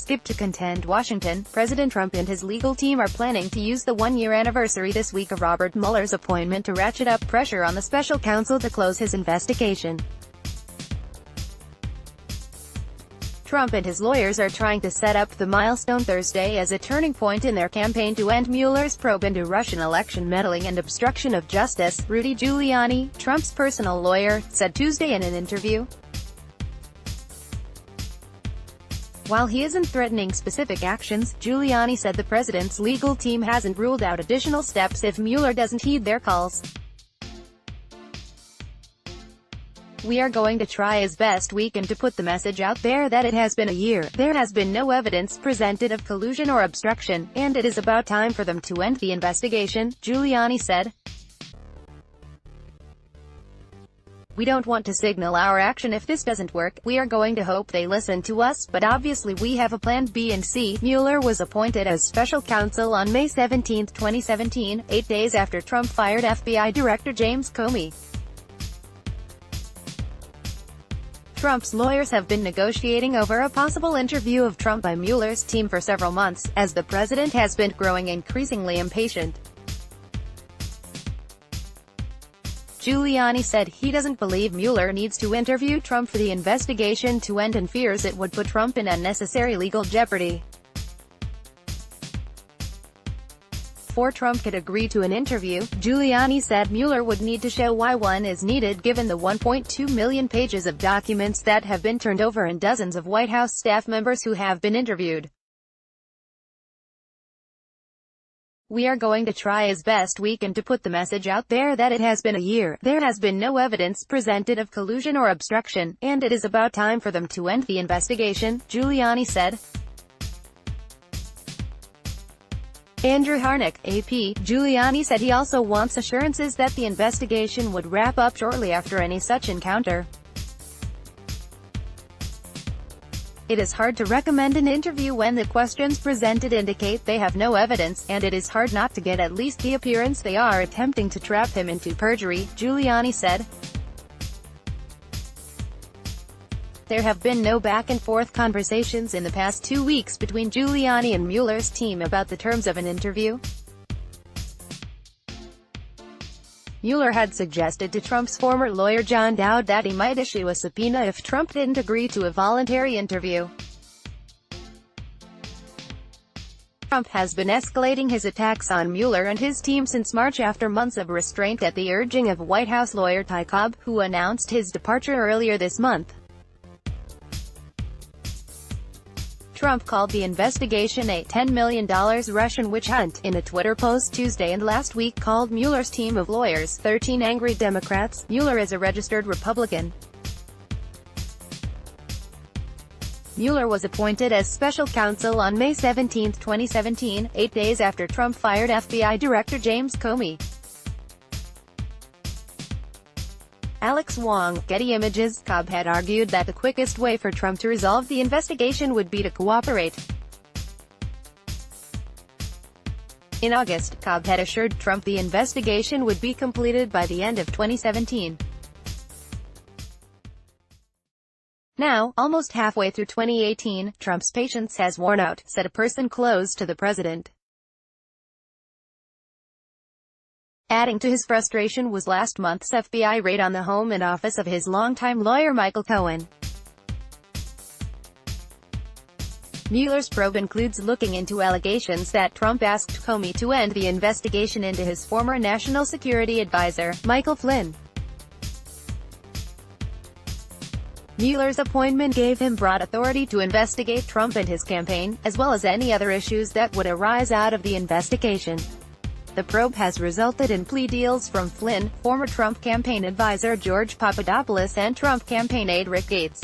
skip to contend Washington. President Trump and his legal team are planning to use the one-year anniversary this week of Robert Mueller's appointment to ratchet up pressure on the special counsel to close his investigation. Trump and his lawyers are trying to set up the milestone Thursday as a turning point in their campaign to end Mueller's probe into Russian election meddling and obstruction of justice, Rudy Giuliani, Trump's personal lawyer, said Tuesday in an interview. While he isn't threatening specific actions, Giuliani said the president's legal team hasn't ruled out additional steps if Mueller doesn't heed their calls. "We are going to try as best we can to put the message out there that it has been a year, there has been no evidence presented of collusion or obstruction, and it is about time for them to end the investigation," Giuliani said. "We don't want to signal our action if this doesn't work. We are going to hope they listen to us, but obviously we have a plan B and C." Mueller was appointed as special counsel on May 17, 2017, 8 days after Trump fired FBI Director James Comey. Trump's lawyers have been negotiating over a possible interview of Trump by Mueller's team for several months, as the president has been growing increasingly impatient. Giuliani said he doesn't believe Mueller needs to interview Trump for the investigation to end and fears it would put Trump in unnecessary legal jeopardy. Before Trump could agree to an interview, Giuliani said Mueller would need to show why one is needed given the 1.2 million pages of documents that have been turned over and dozens of White House staff members who have been interviewed. "We are going to try as best we can to put the message out there that it has been a year, there has been no evidence presented of collusion or obstruction, and it is about time for them to end the investigation," Giuliani said. Andrew Harnack, AP, Giuliani said he also wants assurances that the investigation would wrap up shortly after any such encounter. "It is hard to recommend an interview when the questions presented indicate they have no evidence, and it is hard not to get at least the appearance they are attempting to trap him into perjury," Giuliani said. There have been no back-and-forth conversations in the past 2 weeks between Giuliani and Mueller's team about the terms of an interview. Mueller had suggested to Trump's former lawyer John Dowd that he might issue a subpoena if Trump didn't agree to a voluntary interview. Trump has been escalating his attacks on Mueller and his team since March after months of restraint at the urging of White House lawyer Ty Cobb, who announced his departure earlier this month. Trump called the investigation a $10 million Russian witch hunt in a Twitter post Tuesday, and last week called Mueller's team of lawyers 13 angry Democrats. Mueller is a registered Republican. Mueller was appointed as special counsel on May 17, 2017, 8 days after Trump fired FBI Director James Comey. Alex Wong, Getty Images. Cobb had argued that the quickest way for Trump to resolve the investigation would be to cooperate. In August, Cobb had assured Trump the investigation would be completed by the end of 2017. Now, almost halfway through 2018, Trump's patience has worn out, said a person close to the president. Adding to his frustration was last month's FBI raid on the home and office of his longtime lawyer Michael Cohen. Mueller's probe includes looking into allegations that Trump asked Comey to end the investigation into his former national security advisor, Michael Flynn. Mueller's appointment gave him broad authority to investigate Trump and his campaign, as well as any other issues that would arise out of the investigation. The probe has resulted in plea deals from Flynn, former Trump campaign advisor George Papadopoulos and Trump campaign aide Rick Gates.